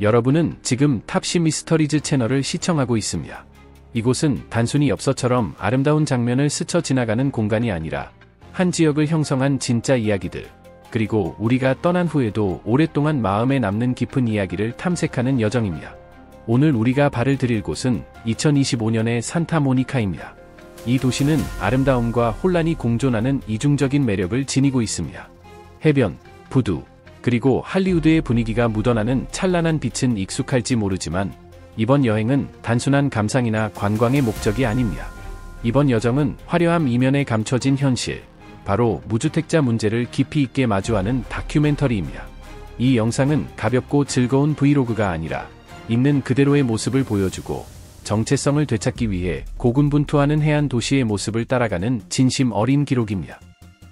여러분은 지금 탑시 미스터리즈 채널을 시청하고 있습니다. 이곳은 단순히 엽서처럼 아름다운 장면을 스쳐 지나가는 공간이 아니라 한 지역을 형성한 진짜 이야기들, 그리고 우리가 떠난 후에도 오랫동안 마음에 남는 깊은 이야기를 탐색하는 여정입니다. 오늘 우리가 발을 들일 곳은 2025년의 산타모니카입니다. 이 도시는 아름다움과 혼란이 공존하는 이중적인 매력을 지니고 있습니다. 해변, 부두, 그리고 할리우드의 분위기가 묻어나는 찬란한 빛은 익숙할지 모르지만 이번 여행은 단순한 감상이나 관광의 목적이 아닙니다. 이번 여정은 화려함 이면에 감춰진 현실, 바로 무주택자 문제를 깊이 있게 마주하는 다큐멘터리입니다. 이 영상은 가볍고 즐거운 브이로그가 아니라 있는 그대로의 모습을 보여주고 정체성을 되찾기 위해 고군분투하는 해안 도시의 모습을 따라가는 진심 어린 기록입니다.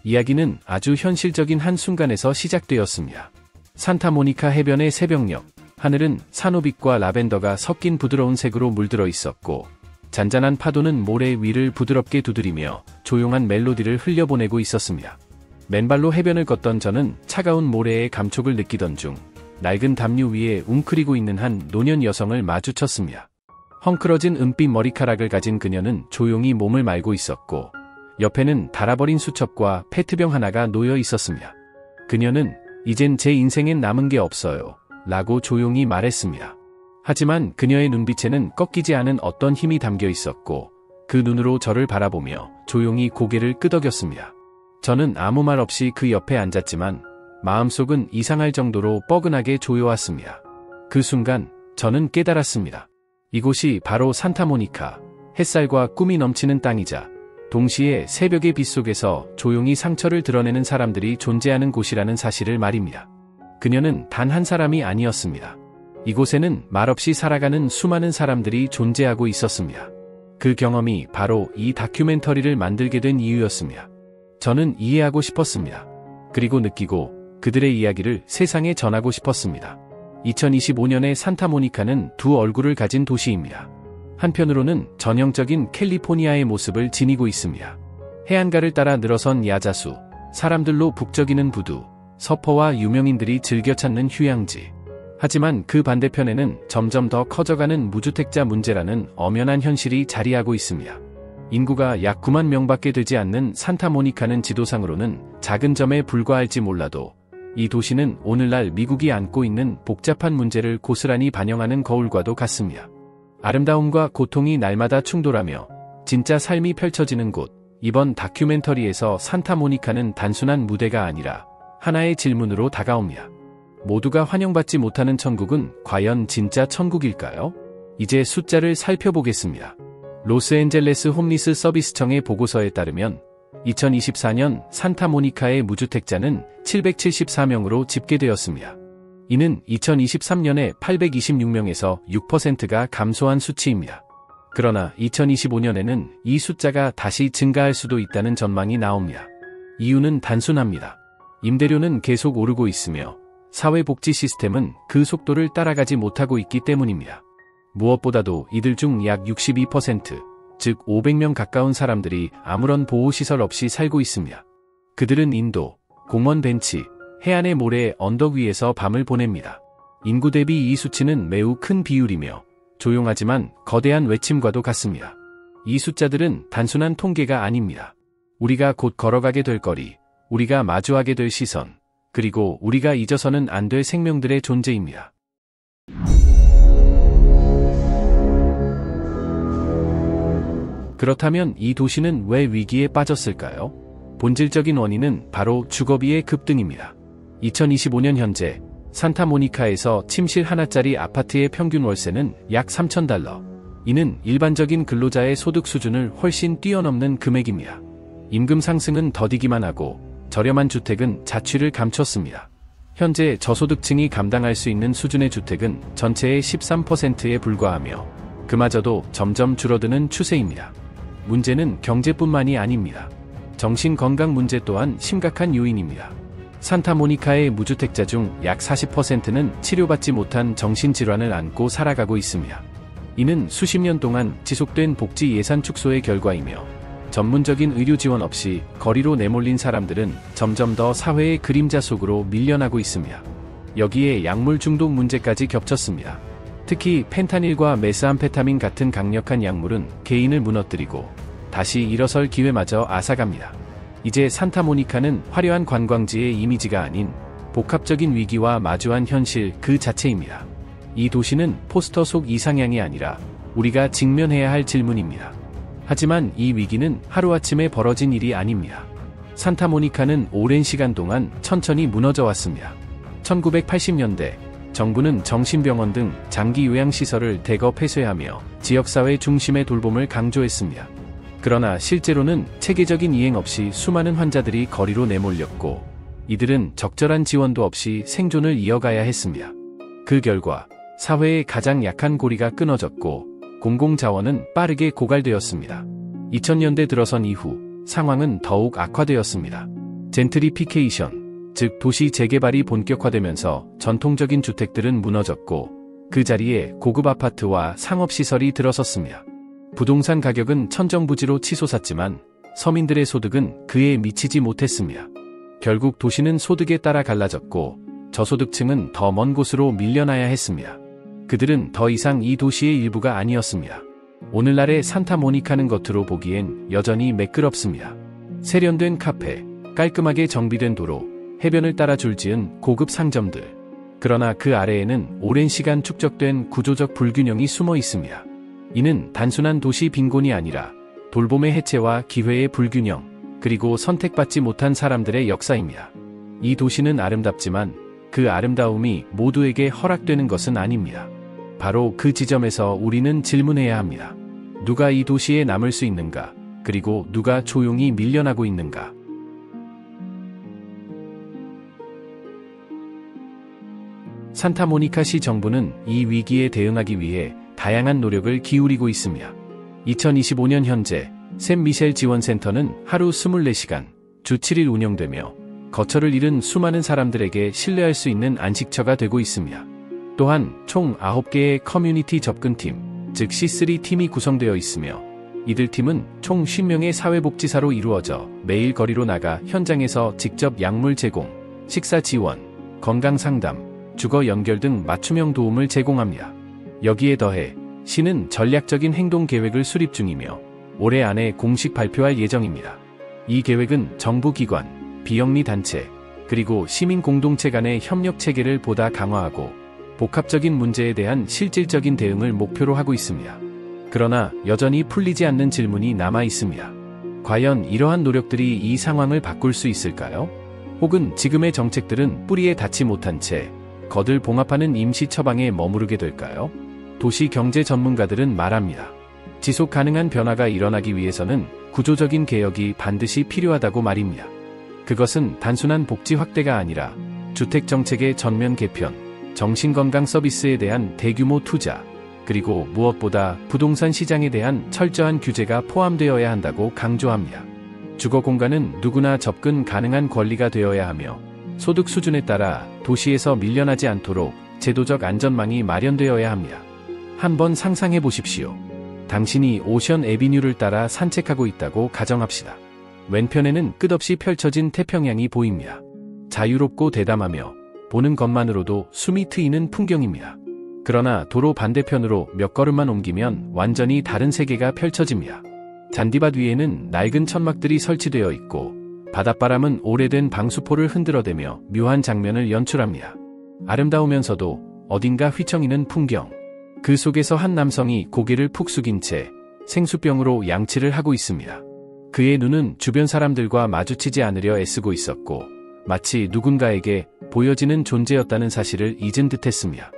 이야기는 아주 현실적인 한순간에서 시작되었습니다. 산타모니카 해변의 새벽녘, 하늘은 산호빛과 라벤더가 섞인 부드러운 색으로 물들어 있었고 잔잔한 파도는 모래 위를 부드럽게 두드리며 조용한 멜로디를 흘려보내고 있었습니다. 맨발로 해변을 걷던 저는 차가운 모래의 감촉을 느끼던 중 낡은 담요 위에 웅크리고 있는 한 노년 여성을 마주쳤습니다. 헝클어진 은빛 머리카락을 가진 그녀는 조용히 몸을 말고 있었고 옆에는 닳아버린 수첩과 페트병 하나가 놓여 있었습니다. 그녀는 "이젠 제 인생엔 남은 게 없어요 라고 조용히 말했습니다. 하지만 그녀의 눈빛에는 꺾이지 않은 어떤 힘이 담겨 있었고 그 눈으로 저를 바라보며 조용히 고개를 끄덕였습니다. 저는 아무 말 없이 그 옆에 앉았지만 마음속은 이상할 정도로 뻐근하게 조여왔습니다. 그 순간 저는 깨달았습니다. 이곳이 바로 산타모니카, 햇살과 꿈이 넘치는 땅이자 동시에 새벽의 빛 속에서 조용히 상처를 드러내는 사람들이 존재하는 곳이라는 사실을 말입니다. 그녀는 단 한 사람이 아니었습니다. 이곳에는 말없이 살아가는 수많은 사람들이 존재하고 있었습니다. 그 경험이 바로 이 다큐멘터리를 만들게 된 이유였습니다. 저는 이해하고 싶었습니다. 그리고 느끼고 그들의 이야기를 세상에 전하고 싶었습니다. 2025년의 산타모니카는 두 얼굴을 가진 도시입니다. 한편으로는 전형적인 캘리포니아의 모습을 지니고 있습니다. 해안가를 따라 늘어선 야자수, 사람들로 북적이는 부두, 서퍼와 유명인들이 즐겨 찾는 휴양지. 하지만 그 반대편에는 점점 더 커져가는 무주택자 문제라는 엄연한 현실이 자리하고 있습니다. 인구가 약 9만 명밖에 되지 않는 산타모니카는 지도상으로는 작은 점에 불과할지 몰라도 이 도시는 오늘날 미국이 안고 있는 복잡한 문제를 고스란히 반영하는 거울과도 같습니다. 아름다움과 고통이 날마다 충돌하며 진짜 삶이 펼쳐지는 곳, 이번 다큐멘터리에서 산타모니카는 단순한 무대가 아니라 하나의 질문으로 다가옵니다. 모두가 환영받지 못하는 천국은 과연 진짜 천국일까요? 이제 숫자를 살펴보겠습니다. 로스앤젤레스 홈리스 서비스청의 보고서에 따르면 2024년 산타모니카의 무주택자는 774명으로 집계되었습니다. 이는 2023년에 826명에서 6%가 감소한 수치입니다. 그러나 2025년에는 이 숫자가 다시 증가할 수도 있다는 전망이 나옵니다. 이유는 단순합니다. 임대료는 계속 오르고 있으며 사회복지 시스템은 그 속도를 따라가지 못하고 있기 때문입니다. 무엇보다도 이들 중 약 62%, 즉 500명 가까운 사람들이 아무런 보호시설 없이 살고 있습니다. 그들은 인도, 공원 벤치, 해안의 모래 언덕 위에서 밤을 보냅니다. 인구 대비 이 수치는 매우 큰 비율이며 조용하지만 거대한 외침과도 같습니다. 이 숫자들은 단순한 통계가 아닙니다. 우리가 곧 걸어가게 될 거리, 우리가 마주하게 될 시선, 그리고 우리가 잊어서는 안 될 생명들의 존재입니다. 그렇다면 이 도시는 왜 위기에 빠졌을까요? 본질적인 원인은 바로 주거비의 급등입니다. 2025년 현재 산타모니카에서 침실 하나짜리 아파트의 평균 월세는 약 $3,000. 이는 일반적인 근로자의 소득 수준을 훨씬 뛰어넘는 금액입니다. 임금 상승은 더디기만 하고 저렴한 주택은 자취를 감췄습니다. 현재 저소득층이 감당할 수 있는 수준의 주택은 전체의 13%에 불과하며 그마저도 점점 줄어드는 추세입니다. 문제는 경제뿐만이 아닙니다. 정신건강 문제 또한 심각한 요인입니다. 산타모니카의 무주택자 중 약 40%는 치료받지 못한 정신질환을 안고 살아가고 있습니다. 이는 수십 년 동안 지속된 복지 예산 축소의 결과이며 전문적인 의료 지원 없이 거리로 내몰린 사람들은 점점 더 사회의 그림자 속으로 밀려나고 있습니다. 여기에 약물 중독 문제까지 겹쳤습니다. 특히 펜타닐과 메스암페타민 같은 강력한 약물은 개인을 무너뜨리고 다시 일어설 기회마저 앗아갑니다. 이제 산타모니카는 화려한 관광지의 이미지가 아닌 복합적인 위기와 마주한 현실 그 자체입니다. 이 도시는 포스터 속 이상향이 아니라 우리가 직면해야 할 질문입니다. 하지만 이 위기는 하루아침에 벌어진 일이 아닙니다. 산타모니카는 오랜 시간 동안 천천히 무너져 왔습니다. 1980년대 정부는 정신병원 등 장기 요양시설을 대거 폐쇄하며 지역사회 중심의 돌봄을 강조했습니다. 그러나 실제로는 체계적인 이행 없이 수많은 환자들이 거리로 내몰렸고 이들은 적절한 지원도 없이 생존을 이어가야 했습니다. 그 결과 사회의 가장 약한 고리가 끊어졌고 공공자원은 빠르게 고갈되었습니다. 2000년대 들어선 이후 상황은 더욱 악화되었습니다. 젠트리피케이션, 즉 도시 재개발이 본격화되면서 전통적인 주택들은 무너졌고 그 자리에 고급 아파트와 상업시설이 들어섰습니다. 부동산 가격은 천정부지로 치솟았지만 서민들의 소득은 그에 미치지 못했습니다. 결국 도시는 소득에 따라 갈라졌고 저소득층은 더 먼 곳으로 밀려나야 했습니다. 그들은 더 이상 이 도시의 일부가 아니었습니다. 오늘날의 산타모니카는 겉으로 보기엔 여전히 매끄럽습니다. 세련된 카페, 깔끔하게 정비된 도로, 해변을 따라 줄지은 고급 상점들. 그러나 그 아래에는 오랜 시간 축적된 구조적 불균형이 숨어 있습니다. 이는 단순한 도시 빈곤이 아니라 돌봄의 해체와 기회의 불균형, 그리고 선택받지 못한 사람들의 역사입니다. 이 도시는 아름답지만 그 아름다움이 모두에게 허락되는 것은 아닙니다. 바로 그 지점에서 우리는 질문해야 합니다. 누가 이 도시에 남을 수 있는가? 그리고 누가 조용히 밀려나고 있는가? 산타모니카시 정부는 이 위기에 대응하기 위해 다양한 노력을 기울이고 있습니다. 2025년 현재 샘 미셸 지원센터는 하루 24시간, 주 7일 운영되며 거처를 잃은 수많은 사람들에게 신뢰할 수 있는 안식처가 되고 있습니다. 또한 총 9개의 커뮤니티 접근팀, 즉 C3 팀이 구성되어 있으며 이들 팀은 총 50명의 사회복지사로 이루어져 매일 거리로 나가 현장에서 직접 약물 제공, 식사 지원, 건강 상담, 주거 연결 등 맞춤형 도움을 제공합니다. 여기에 더해 시는 전략적인 행동 계획을 수립 중이며 올해 안에 공식 발표할 예정입니다. 이 계획은 정부 기관, 비영리 단체, 그리고 시민 공동체 간의 협력 체계를 보다 강화하고 복합적인 문제에 대한 실질적인 대응을 목표로 하고 있습니다. 그러나 여전히 풀리지 않는 질문이 남아 있습니다. 과연 이러한 노력들이 이 상황을 바꿀 수 있을까요? 혹은 지금의 정책들은 뿌리에 닿지 못한 채 거들 봉합하는 임시 처방에 머무르게 될까요? 도시 경제 전문가들은 말합니다. 지속 가능한 변화가 일어나기 위해서는 구조적인 개혁이 반드시 필요하다고 말입니다. 그것은 단순한 복지 확대가 아니라 주택 정책의 전면 개편, 정신건강 서비스에 대한 대규모 투자, 그리고 무엇보다 부동산 시장에 대한 철저한 규제가 포함되어야 한다고 강조합니다. 주거 공간은 누구나 접근 가능한 권리가 되어야 하며 소득 수준에 따라 도시에서 밀려나지 않도록 제도적 안전망이 마련되어야 합니다. 한번 상상해 보십시오. 당신이 오션 애비뉴를 따라 산책하고 있다고 가정합시다. 왼편에는 끝없이 펼쳐진 태평양이 보입니다. 자유롭고 대담하며 보는 것만으로도 숨이 트이는 풍경입니다. 그러나 도로 반대편으로 몇 걸음만 옮기면 완전히 다른 세계가 펼쳐집니다. 잔디밭 위에는 낡은 천막들이 설치되어 있고 바닷바람은 오래된 방수포를 흔들어대며 묘한 장면을 연출합니다. 아름다우면서도 어딘가 휘청이는 풍경. 그 속에서 한 남성이 고개를 푹 숙인 채 생수병으로 양치를 하고 있습니다. 그의 눈은 주변 사람들과 마주치지 않으려 애쓰고 있었고 마치 누군가에게 보여지는 존재였다는 사실을 잊은 듯했습니다.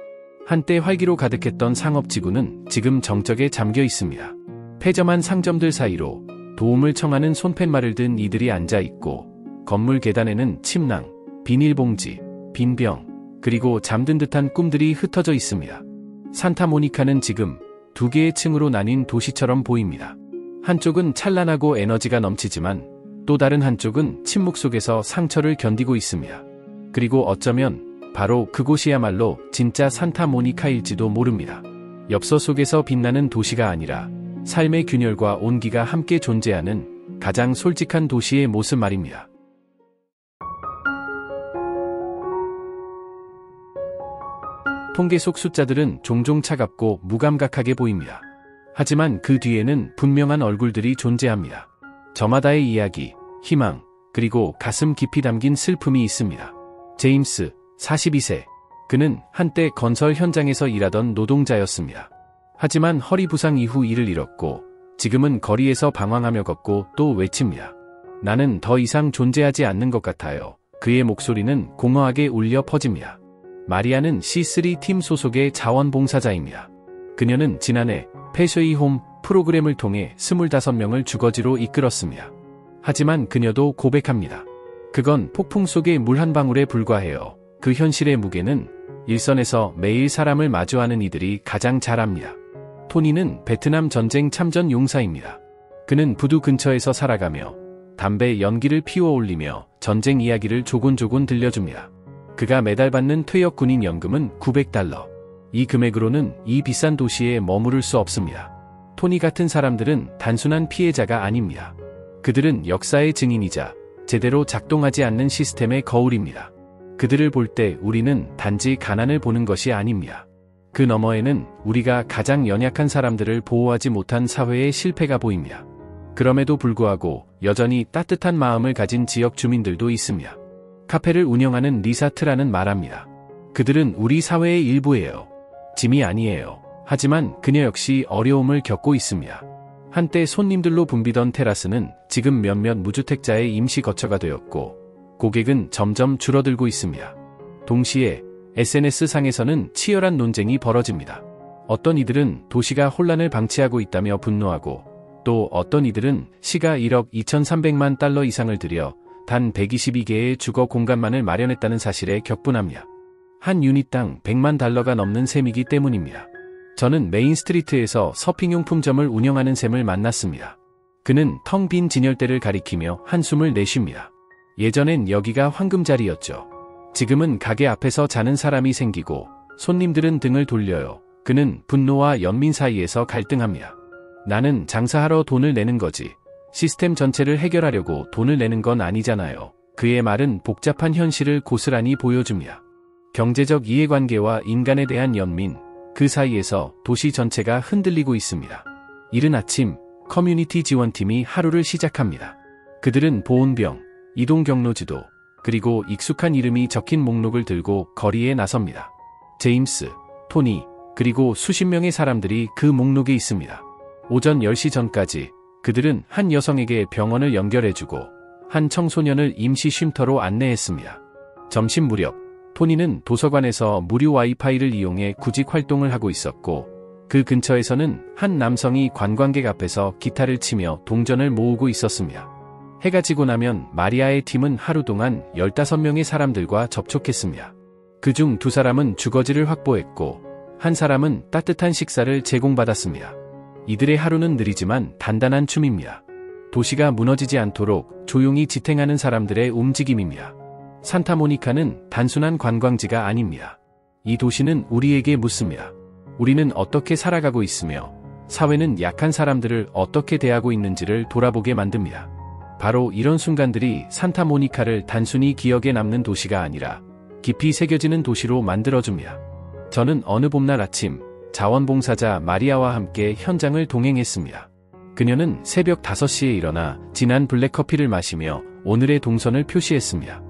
한때 활기로 가득했던 상업지구는 지금 정적에 잠겨 있습니다. 폐점한 상점들 사이로 도움을 청하는 손팻말을 든 이들이 앉아있고 건물 계단에는 침낭, 비닐봉지, 빈병, 그리고 잠든 듯한 꿈들이 흩어져 있습니다. 산타모니카는 지금 두 개의 층으로 나뉜 도시처럼 보입니다. 한쪽은 찬란하고 에너지가 넘치지만 또 다른 한쪽은 침묵 속에서 상처를 견디고 있습니다. 그리고 어쩌면 바로 그곳이야말로 진짜 산타모니카일지도 모릅니다. 엽서 속에서 빛나는 도시가 아니라 삶의 균열과 온기가 함께 존재하는 가장 솔직한 도시의 모습 말입니다. 통계 속 숫자들은 종종 차갑고 무감각하게 보입니다. 하지만 그 뒤에는 분명한 얼굴들이 존재합니다. 저마다의 이야기, 희망, 그리고 가슴 깊이 담긴 슬픔이 있습니다. 제임스, 42세. 그는 한때 건설 현장에서 일하던 노동자였습니다. 하지만 허리 부상 이후 일을 잃었고 지금은 거리에서 방황하며 걷고 또 외칩니다. 나는 더 이상 존재하지 않는 것 같아요. 그의 목소리는 공허하게 울려 퍼집니다. 마리아는 C3팀 소속의 자원봉사자입니다. 그녀는 지난해 패스웨이 홈 프로그램을 통해 25명을 주거지로 이끌었습니다. 하지만 그녀도 고백합니다. 그건 폭풍 속의 물 한 방울에 불과해요. 그 현실의 무게는 일선에서 매일 사람을 마주하는 이들이 가장 잘 압니다. 토니는 베트남 전쟁 참전 용사입니다. 그는 부두 근처에서 살아가며 담배 연기를 피워 올리며 전쟁 이야기를 조곤조곤 들려줍니다. 그가 매달 받는 퇴역 군인 연금은 $900. 이 금액으로는 이 비싼 도시에 머무를 수 없습니다. 토니 같은 사람들은 단순한 피해자가 아닙니다. 그들은 역사의 증인이자 제대로 작동하지 않는 시스템의 거울입니다. 그들을 볼 때 우리는 단지 가난을 보는 것이 아닙니다. 그 너머에는 우리가 가장 연약한 사람들을 보호하지 못한 사회의 실패가 보입니다. 그럼에도 불구하고 여전히 따뜻한 마음을 가진 지역 주민들도 있습니다. 카페를 운영하는 리사 트라는 말합니다. 그들은 우리 사회의 일부예요. 짐이 아니에요. 하지만 그녀 역시 어려움을 겪고 있습니다. 한때 손님들로 붐비던 테라스는 지금 몇몇 무주택자의 임시 거처가 되었고 고객은 점점 줄어들고 있습니다. 동시에 SNS상에서는 치열한 논쟁이 벌어집니다. 어떤 이들은 도시가 혼란을 방치하고 있다며 분노하고 또 어떤 이들은 시가 1억 2,300만 달러 이상을 들여 단 122개의 주거 공간만을 마련했다는 사실에 격분합니다. 한 유닛당 100만 달러가 넘는 셈이기 때문입니다. 저는 메인 스트리트에서 서핑용품점을 운영하는 셈을 만났습니다. 그는 텅 빈 진열대를 가리키며 한숨을 내쉽니다. 예전엔 여기가 황금자리였죠. 지금은 가게 앞에서 자는 사람이 생기고 손님들은 등을 돌려요. 그는 분노와 연민 사이에서 갈등합니다. 나는 장사하러 돈을 내는 거지. 시스템 전체를 해결하려고 돈을 내는 건 아니잖아요. 그의 말은 복잡한 현실을 고스란히 보여줍니다. 경제적 이해관계와 인간에 대한 연민, 그 사이에서 도시 전체가 흔들리고 있습니다. 이른 아침, 커뮤니티 지원팀이 하루를 시작합니다. 그들은 보온병, 이동 경로지도, 그리고 익숙한 이름이 적힌 목록을 들고 거리에 나섭니다. 제임스, 토니, 그리고 수십 명의 사람들이 그 목록에 있습니다. 오전 10시 전까지 그들은 한 여성에게 병원을 연결해주고 한 청소년을 임시 쉼터로 안내했습니다. 점심 무렵, 토니는 도서관에서 무료 와이파이를 이용해 구직 활동을 하고 있었고 그 근처에서는 한 남성이 관광객 앞에서 기타를 치며 동전을 모으고 있었습니다. 해가 지고 나면 마리아의 팀은 하루 동안 15명의 사람들과 접촉했습니다. 그중 2사람은 주거지를 확보했고 한 사람은 따뜻한 식사를 제공받았습니다. 이들의 하루는 느리지만 단단한 춤입니다. 도시가 무너지지 않도록 조용히 지탱하는 사람들의 움직임입니다. 산타모니카는 단순한 관광지가 아닙니다. 이 도시는 우리에게 묻습니다. 우리는 어떻게 살아가고 있으며 사회는 약한 사람들을 어떻게 대하고 있는지를 돌아보게 만듭니다. 바로 이런 순간들이 산타모니카를 단순히 기억에 남는 도시가 아니라 깊이 새겨지는 도시로 만들어줍니다. 저는 어느 봄날 아침 자원봉사자 마리아와 함께 현장을 동행했습니다. 그녀는 새벽 5시에 일어나 진한 블랙커피를 마시며 오늘의 동선을 표시했습니다.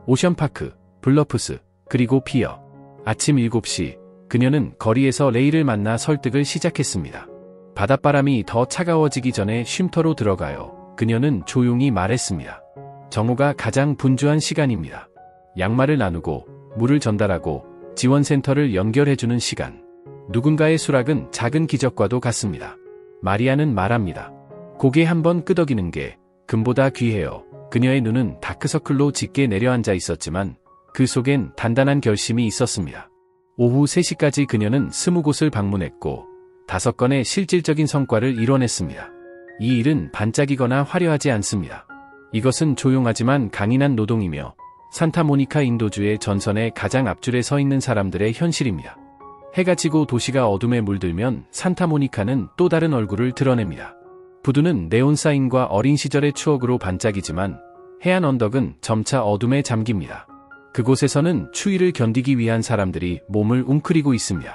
오션파크, 블러프스, 그리고 피어. 아침 7시, 그녀는 거리에서 레이를 만나 설득을 시작했습니다. 바닷바람이 더 차가워지기 전에 쉼터로 들어가요. 그녀는 조용히 말했습니다. 정오가 가장 분주한 시간입니다. 양말을 나누고, 물을 전달하고, 지원센터를 연결해주는 시간. 누군가의 수락은 작은 기적과도 같습니다. 마리아는 말합니다. 고개 한번 끄덕이는 게 금보다 귀해요. 그녀의 눈은 다크서클로 짙게 내려앉아 있었지만 그 속엔 단단한 결심이 있었습니다. 오후 3시까지 그녀는 20곳을 방문했고 5건의 실질적인 성과를 이뤄냈습니다. 이 일은 반짝이거나 화려하지 않습니다. 이것은 조용하지만 강인한 노동이며 산타모니카 인도주의 전선의 가장 앞줄에 서 있는 사람들의 현실입니다. 해가 지고 도시가 어둠에 물들면 산타모니카는 또 다른 얼굴을 드러냅니다. 부두는 네온사인과 어린 시절의 추억으로 반짝이지만 해안 언덕은 점차 어둠에 잠깁니다. 그곳에서는 추위를 견디기 위한 사람들이 몸을 웅크리고 있으며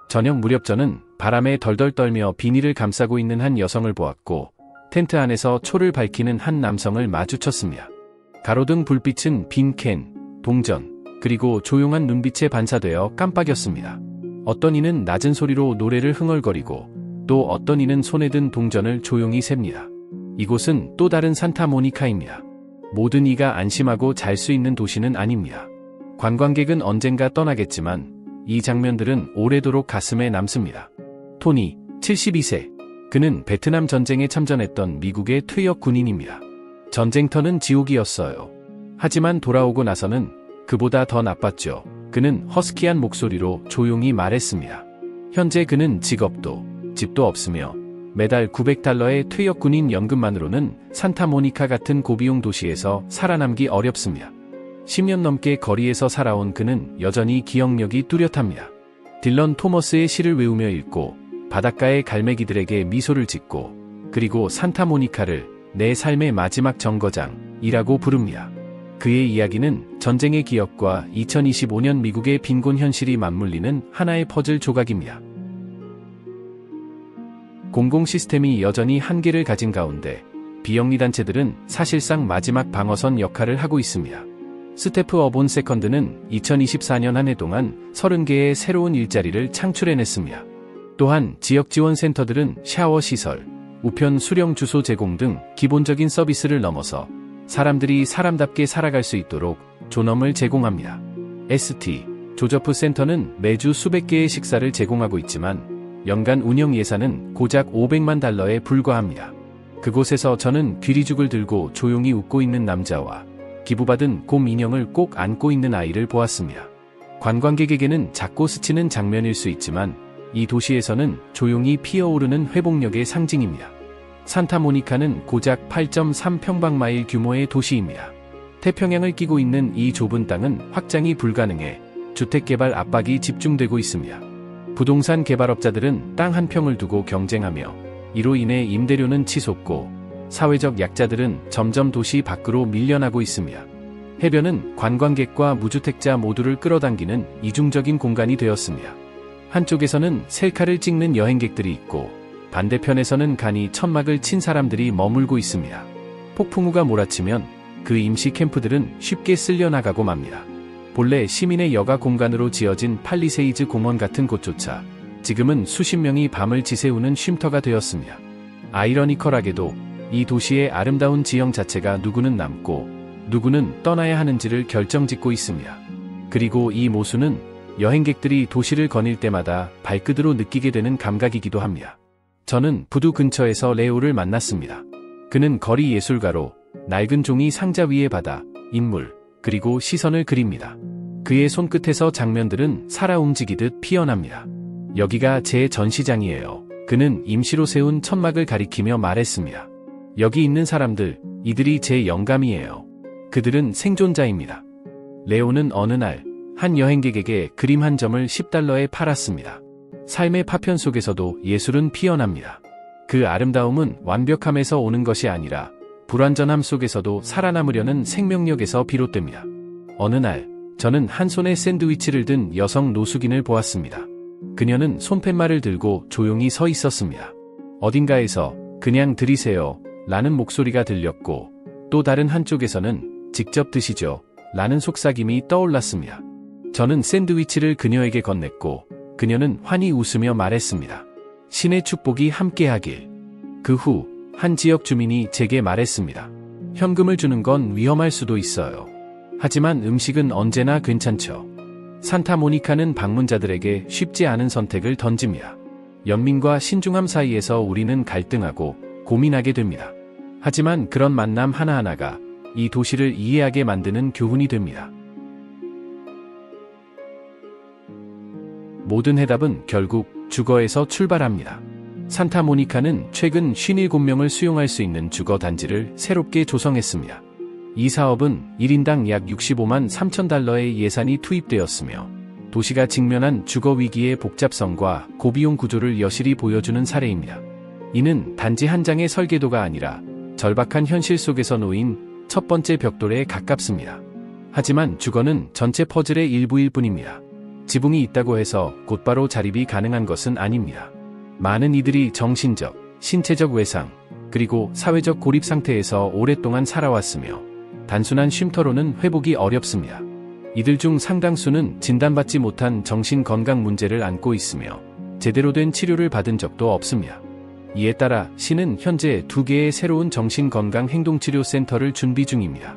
저녁 무렵 저는 바람에 덜덜 떨며 비닐을 감싸고 있는 한 여성을 보았고 텐트 안에서 초를 밝히는 한 남성을 마주쳤으며 가로등 불빛은 빈 캔, 동전, 그리고 조용한 눈빛에 반사되어 깜빡였습니다. 어떤 이는 낮은 소리로 노래를 흥얼거리고 또 어떤 이는 손에 든 동전을 조용히 셉니다. 이곳은 또 다른 산타모니카입니다. 모든 이가 안심하고 잘 수 있는 도시는 아닙니다. 관광객은 언젠가 떠나겠지만 이 장면들은 오래도록 가슴에 남습니다. 토니, 72세. 그는 베트남 전쟁에 참전했던 미국의 퇴역 군인입니다. 전쟁터는 지옥이었어요. 하지만 돌아오고 나서는 그보다 더 나빴죠. 그는 허스키한 목소리로 조용히 말했습니다. 현재 그는 직업도, 집도 없으며 매달 $900의 퇴역 군인 연금만으로는 산타모니카 같은 고비용 도시에서 살아남기 어렵습니다. 10년 넘게 거리에서 살아온 그는 여전히 기억력이 뚜렷합니다. 딜런 토머스의 시를 외우며 읽고 바닷가의 갈매기들에게 미소를 짓고 그리고 산타모니카를 내 삶의 마지막 정거장이라고 부릅니다. 그의 이야기는 전쟁의 기억과 2025년 미국의 빈곤 현실이 맞물리는 하나의 퍼즐 조각입니다. 공공 시스템이 여전히 한계를 가진 가운데 비영리 단체들은 사실상 마지막 방어선 역할을 하고 있습니다. 스태프 어본 세컨드는 2024년 한 해 동안 30개의 새로운 일자리를 창출해냈습니다. 또한 지역 지원 센터들은 샤워 시설, 우편 수령 주소 제공 등 기본적인 서비스를 넘어서 사람들이 사람답게 살아갈 수 있도록 존엄을 제공합니다. ST 조저프 센터는 매주 수백 개의 식사를 제공하고 있지만 연간 운영 예산은 고작 $500만 불과합니다. 그곳에서 저는 귀리죽을 들고 조용히 웃고 있는 남자와 기부받은 곰 인형을 꼭 안고 있는 아이를 보았습니다. 관광객에게는 작고 스치는 장면일 수 있지만 이 도시에서는 조용히 피어오르는 회복력의 상징입니다. 산타모니카는 고작 8.3평방마일 규모의 도시입니다. 태평양을 끼고 있는 이 좁은 땅은 확장이 불가능해 주택개발 압박이 집중되고 있습니다. 부동산 개발업자들은 땅 한 평을 두고 경쟁하며 이로 인해 임대료는 치솟고 사회적 약자들은 점점 도시 밖으로 밀려나고 있습니다. 해변은 관광객과 무주택자 모두를 끌어당기는 이중적인 공간이 되었습니다. 한쪽에서는 셀카를 찍는 여행객들이 있고 반대편에서는 간이 천막을 친 사람들이 머물고 있습니다. 폭풍우가 몰아치면 그 임시 캠프들은 쉽게 쓸려나가고 맙니다. 본래 시민의 여가 공간으로 지어진 팔리세이즈 공원 같은 곳조차 지금은 수십 명이 밤을 지새우는 쉼터가 되었습니다. 아이러니컬하게도 이 도시의 아름다운 지형 자체가 누구는 남고 누구는 떠나야 하는지를 결정짓고 있습니다. 그리고 이 모순은 여행객들이 도시를 거닐 때마다 발끝으로 느끼게 되는 감각이기도 합니다. 저는 부두 근처에서 레오를 만났습니다. 그는 거리 예술가로 낡은 종이 상자 위의 바다, 인물, 그리고 시선을 그립니다. 그의 손끝에서 장면들은 살아 움직이듯 피어납니다. 여기가 제 전시장이에요. 그는 임시로 세운 천막을 가리키며 말했습니다. 여기 있는 사람들, 이들이 제 영감이에요. 그들은 생존자입니다. 레오는 어느 날, 한 여행객에게 그림 한 점을 $10에 팔았습니다. 삶의 파편 속에서도 예술은 피어납니다. 그 아름다움은 완벽함에서 오는 것이 아니라 불완전함 속에서도 살아남으려는 생명력에서 비롯됩니다. 어느 날, 저는 한 손에 샌드위치를 든 여성 노숙인을 보았습니다. 그녀는 손팻말을 들고 조용히 서 있었습니다. 어딘가에서 그냥 들이세요 라는 목소리가 들렸고 또 다른 한쪽에서는 직접 드시죠 라는 속삭임이 떠올랐습니다. 저는 샌드위치를 그녀에게 건넸고 그녀는 환히 웃으며 말했습니다. 신의 축복이 함께하길. 그 후 한 지역 주민이 제게 말했습니다. 현금을 주는 건 위험할 수도 있어요. 하지만 음식은 언제나 괜찮죠. 산타모니카는 방문자들에게 쉽지 않은 선택을 던집니다. 연민과 신중함 사이에서 우리는 갈등하고 고민하게 됩니다. 하지만 그런 만남 하나하나가 이 도시를 이해하게 만드는 교훈이 됩니다. 모든 해답은 결국 주거에서 출발합니다. 산타모니카는 최근 57명을 수용할 수 있는 주거 단지를 새롭게 조성했습니다. 이 사업은 1인당 약 $65만 3천 예산이 투입되었으며 도시가 직면한 주거 위기의 복잡성과 고비용 구조를 여실히 보여주는 사례입니다. 이는 단지 한 장의 설계도가 아니라 절박한 현실 속에서 놓인 첫 번째 벽돌에 가깝습니다. 하지만 주거는 전체 퍼즐의 일부일 뿐입니다. 지붕이 있다고 해서 곧바로 자립이 가능한 것은 아닙니다. 많은 이들이 정신적, 신체적 외상, 그리고 사회적 고립 상태에서 오랫동안 살아왔으며 단순한 쉼터로는 회복이 어렵습니다. 이들 중 상당수는 진단받지 못한 정신건강 문제를 안고 있으며 제대로 된 치료를 받은 적도 없습니다. 이에 따라 시는 현재 2개의 새로운 정신건강 행동치료센터를 준비 중입니다.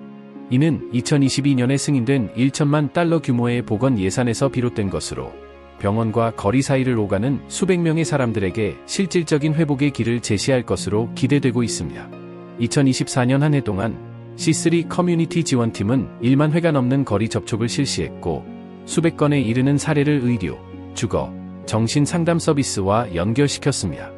이는 2022년에 승인된 1천만 달러 규모의 보건 예산에서 비롯된 것으로 병원과 거리 사이를 오가는 수백 명의 사람들에게 실질적인 회복의 길을 제시할 것으로 기대되고 있습니다. 2024년 한 해 동안 C3 커뮤니티 지원팀은 1만 회가 넘는 거리 접촉을 실시했고 수백 건에 이르는 사례를 의료, 주거, 정신 상담 서비스와 연결시켰습니다.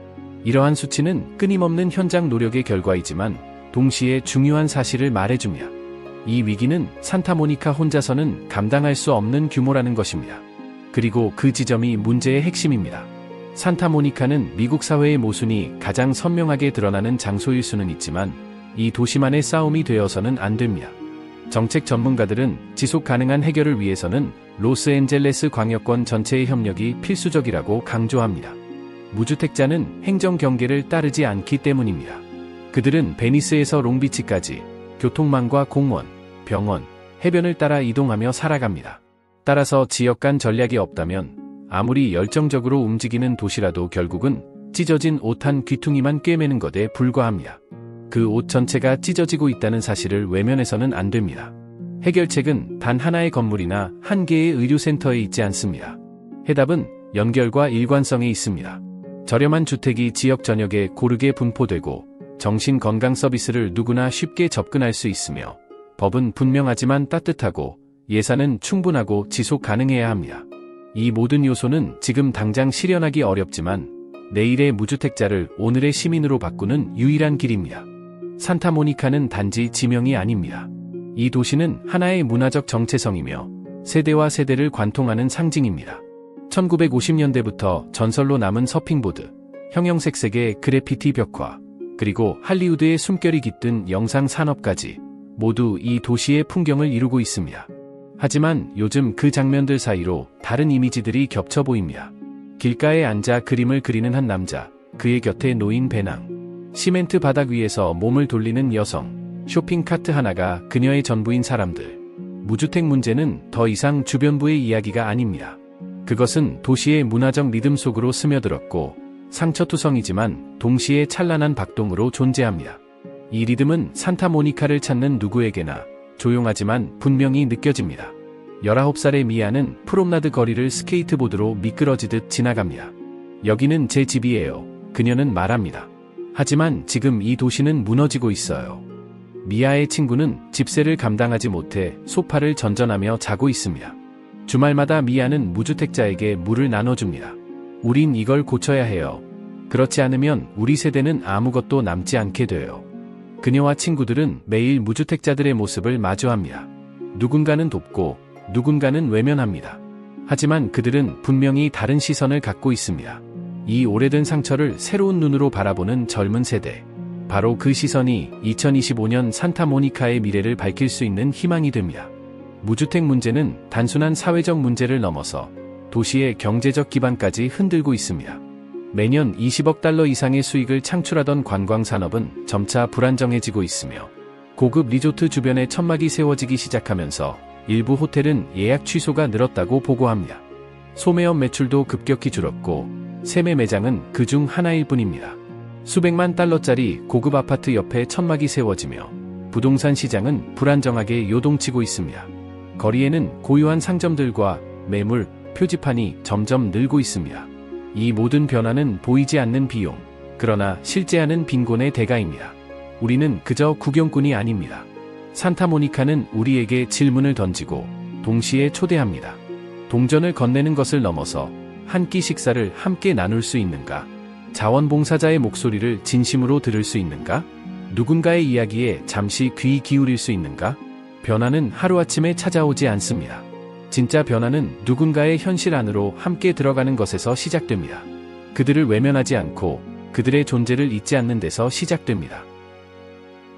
이러한 수치는 끊임없는 현장 노력의 결과이지만 동시에 중요한 사실을 말해줍니다. 이 위기는 산타모니카 혼자서는 감당할 수 없는 규모라는 것입니다. 그리고 그 지점이 문제의 핵심입니다. 산타모니카는 미국 사회의 모순이 가장 선명하게 드러나는 장소일 수는 있지만 이 도시만의 싸움이 되어서는 안 됩니다. 정책 전문가들은 지속 가능한 해결을 위해서는 로스앤젤레스 광역권 전체의 협력이 필수적이라고 강조합니다. 무주택자는 행정 경계를 따르지 않기 때문입니다. 그들은 베니스에서 롱비치까지 교통망과 공원, 병원, 해변을 따라 이동하며 살아갑니다. 따라서 지역 간 전략이 없다면 아무리 열정적으로 움직이는 도시라도 결국은 찢어진 옷 한 귀퉁이만 꿰매는 것에 불과합니다. 그 옷 전체가 찢어지고 있다는 사실을 외면해서는 안 됩니다. 해결책은 단 하나의 건물이나 한 개의 의료센터에 있지 않습니다. 해답은 연결과 일관성에 있습니다. 저렴한 주택이 지역 전역에 고르게 분포되고 정신건강 서비스를 누구나 쉽게 접근할 수 있으며 법은 분명하지만 따뜻하고 예산은 충분하고 지속 가능해야 합니다. 이 모든 요소는 지금 당장 실현하기 어렵지만 내일의 무주택자를 오늘의 시민으로 바꾸는 유일한 길입니다. 산타모니카는 단지 지명이 아닙니다. 이 도시는 하나의 문화적 정체성이며 세대와 세대를 관통하는 상징입니다. 1950년대부터 전설로 남은 서핑보드, 형형색색의 그래피티 벽화, 그리고 할리우드의 숨결이 깃든 영상 산업까지 모두 이 도시의 풍경을 이루고 있습니다. 하지만 요즘 그 장면들 사이로 다른 이미지들이 겹쳐 보입니다. 길가에 앉아 그림을 그리는 한 남자, 그의 곁에 놓인 배낭, 시멘트 바닥 위에서 몸을 돌리는 여성, 쇼핑카트 하나가 그녀의 전부인 사람들. 무주택 문제는 더 이상 주변부의 이야기가 아닙니다. 그것은 도시의 문화적 리듬 속으로 스며들었고 상처투성이지만 동시에 찬란한 박동으로 존재합니다. 이 리듬은 산타모니카를 찾는 누구에게나 조용하지만 분명히 느껴집니다. 19살의 미아는 프롬나드 거리를 스케이트보드로 미끄러지듯 지나갑니다. 여기는 제 집이에요. 그녀는 말합니다. 하지만 지금 이 도시는 무너지고 있어요. 미아의 친구는 집세를 감당하지 못해 소파를 전전하며 자고 있습니다. 주말마다 미아는 무주택자에게 물을 나눠줍니다. 우린 이걸 고쳐야 해요. 그렇지 않으면 우리 세대는 아무것도 남지 않게 돼요. 그녀와 친구들은 매일 무주택자들의 모습을 마주합니다. 누군가는 돕고 누군가는 외면합니다. 하지만 그들은 분명히 다른 시선을 갖고 있습니다. 이 오래된 상처를 새로운 눈으로 바라보는 젊은 세대. 바로 그 시선이 2025년 산타모니카의 미래를 밝힐 수 있는 희망이 됩니다. 무주택 문제는 단순한 사회적 문제를 넘어서 도시의 경제적 기반까지 흔들고 있습니다. 매년 20억 달러 이상의 수익을 창출하던 관광 산업은 점차 불안정해지고 있으며 고급 리조트 주변에 천막이 세워지기 시작하면서 일부 호텔은 예약 취소가 늘었다고 보고합니다. 소매업 매출도 급격히 줄었고 세매 매장은 그중 하나일 뿐입니다. 수백만 달러짜리 고급 아파트 옆에 천막이 세워지며 부동산 시장은 불안정하게 요동치고 있습니다. 거리에는 고유한 상점들과 매물, 표지판이 점점 늘고 있습니다. 이 모든 변화는 보이지 않는 비용, 그러나 실제 하는 빈곤의 대가입니다. 우리는 그저 구경꾼이 아닙니다. 산타모니카는 우리에게 질문을 던지고 동시에 초대합니다. 동전을 건네는 것을 넘어서 한 끼 식사를 함께 나눌 수 있는가? 자원봉사자의 목소리를 진심으로 들을 수 있는가? 누군가의 이야기에 잠시 귀 기울일 수 있는가? 변화는 하루아침에 찾아오지 않습니다. 진짜 변화는 누군가의 현실 안으로 함께 들어가는 것에서 시작됩니다. 그들을 외면하지 않고 그들의 존재를 잊지 않는 데서 시작됩니다.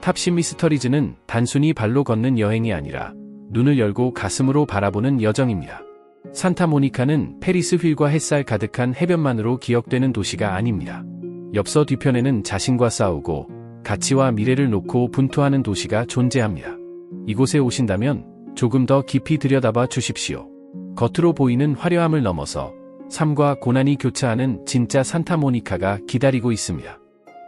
탑10 미스터리즈는 단순히 발로 걷는 여행이 아니라 눈을 열고 가슴으로 바라보는 여정입니다. 산타모니카는 페리스 휠과 햇살 가득한 해변만으로 기억되는 도시가 아닙니다. 엽서 뒤편에는 자신과 싸우고 가치와 미래를 놓고 분투하는 도시가 존재합니다. 이곳에 오신다면 조금 더 깊이 들여다봐 주십시오. 겉으로 보이는 화려함을 넘어서 삶과 고난이 교차하는 진짜 산타모니카가 기다리고 있습니다.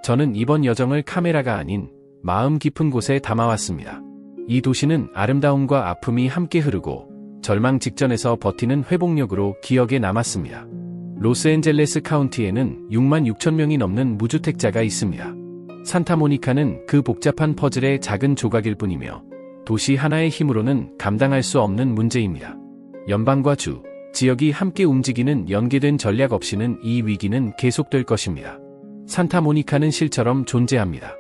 저는 이번 여정을 카메라가 아닌 마음 깊은 곳에 담아왔습니다. 이 도시는 아름다움과 아픔이 함께 흐르고 절망 직전에서 버티는 회복력으로 기억에 남았습니다. 로스앤젤레스 카운티에는 6만 6천 명이 넘는 무주택자가 있습니다. 산타모니카는 그 복잡한 퍼즐의 작은 조각일 뿐이며 도시 하나의 힘으로는 감당할 수 없는 문제입니다. 연방과 주, 지역이 함께 움직이는 연계된 전략 없이는 이 위기는 계속될 것입니다. 산타모니카는 실처럼 존재합니다.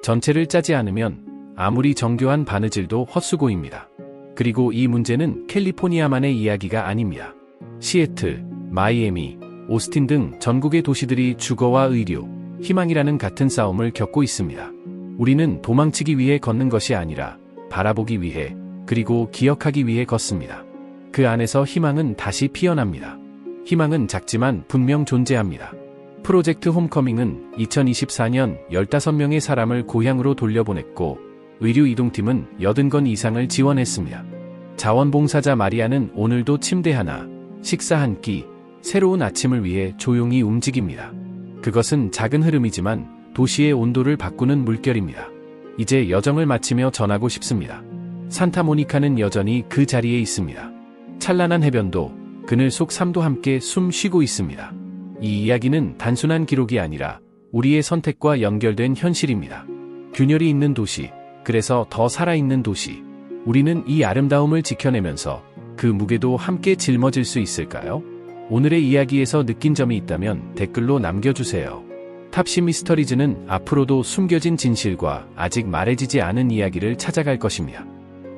전체를 짜지 않으면 아무리 정교한 바느질도 헛수고입니다. 그리고 이 문제는 캘리포니아만의 이야기가 아닙니다. 시애틀, 마이애미, 오스틴 등 전국의 도시들이 주거와 의료, 희망이라는 같은 싸움을 겪고 있습니다. 우리는 도망치기 위해 걷는 것이 아니라 바라보기 위해, 그리고 기억하기 위해 걷습니다. 그 안에서 희망은 다시 피어납니다. 희망은 작지만 분명 존재합니다. 프로젝트 홈커밍은 2024년 15명의 사람을 고향으로 돌려보냈고 의료 이동팀은 80건 이상을 지원했습니다. 자원봉사자 마리아는 오늘도 침대 하나, 식사 한 끼, 새로운 아침을 위해 조용히 움직입니다. 그것은 작은 흐름이지만 도시의 온도를 바꾸는 물결입니다. 이제 여정을 마치며 전하고 싶습니다. 산타모니카는 여전히 그 자리에 있습니다. 찬란한 해변도, 그늘 속 삶도 함께 숨 쉬고 있습니다. 이 이야기는 단순한 기록이 아니라 우리의 선택과 연결된 현실입니다. 균열이 있는 도시, 그래서 더 살아있는 도시. 우리는 이 아름다움을 지켜내면서 그 무게도 함께 짊어질 수 있을까요? 오늘의 이야기에서 느낀 점이 있다면 댓글로 남겨주세요. 탑시 미스터리즈는 앞으로도 숨겨진 진실과 아직 말해지지 않은 이야기를 찾아갈 것입니다.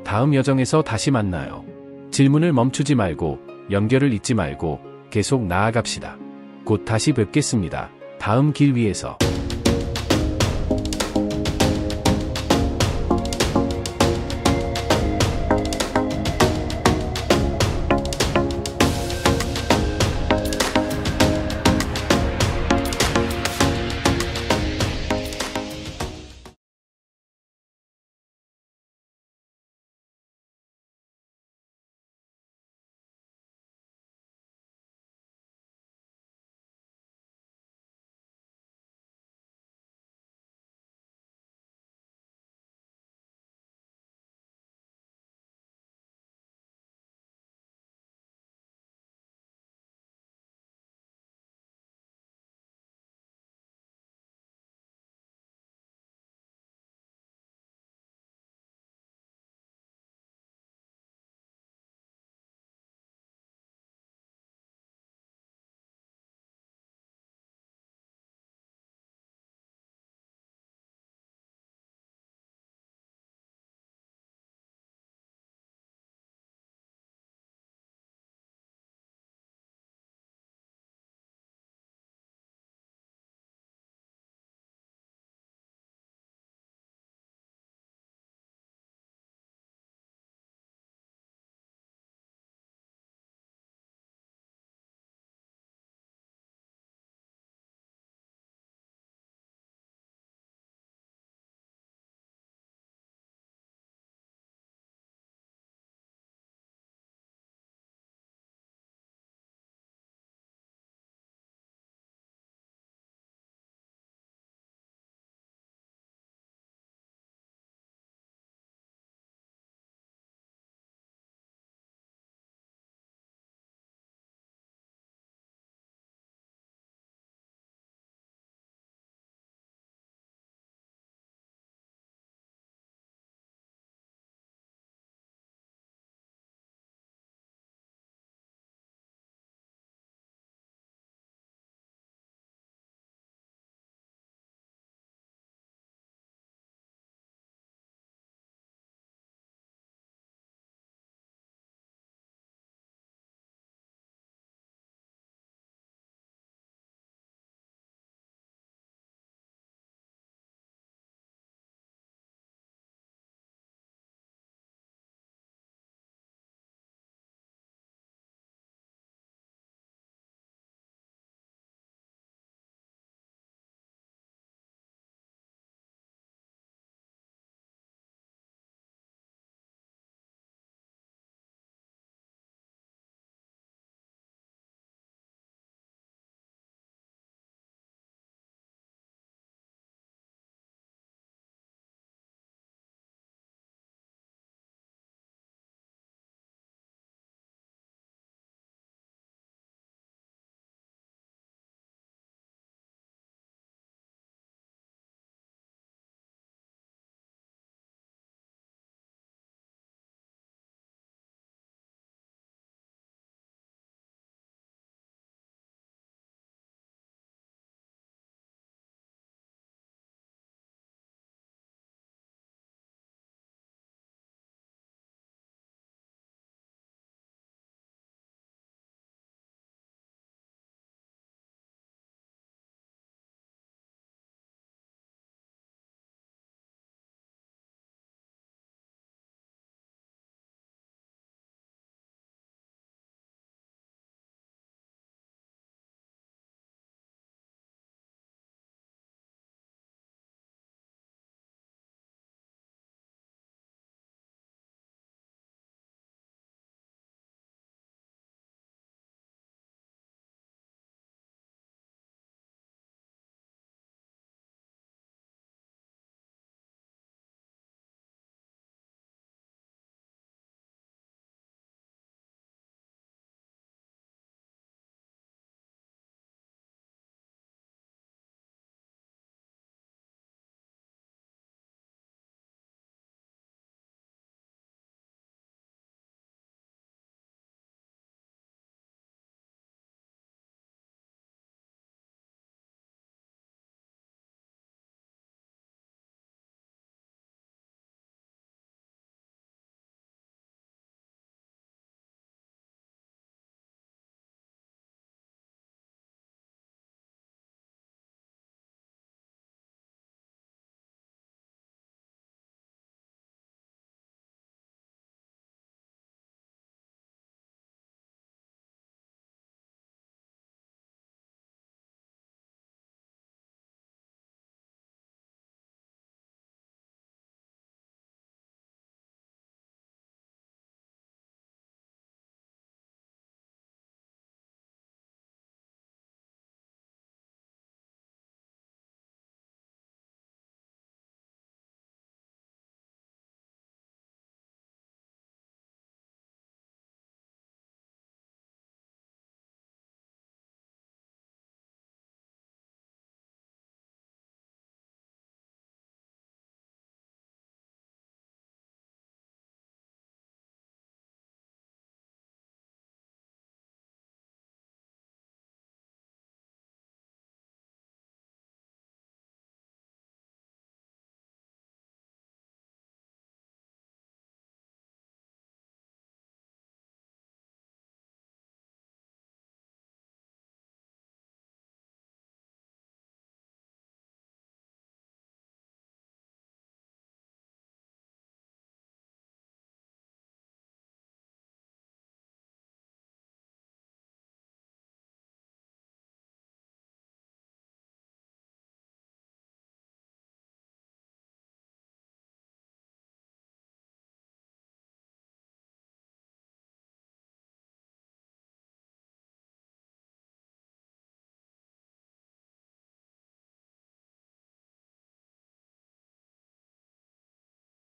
다음 여정에서 다시 만나요. 질문을 멈추지 말고, 연결을 잊지 말고 계속 나아갑시다. 곧 다시 뵙겠습니다. 다음 길 위에서.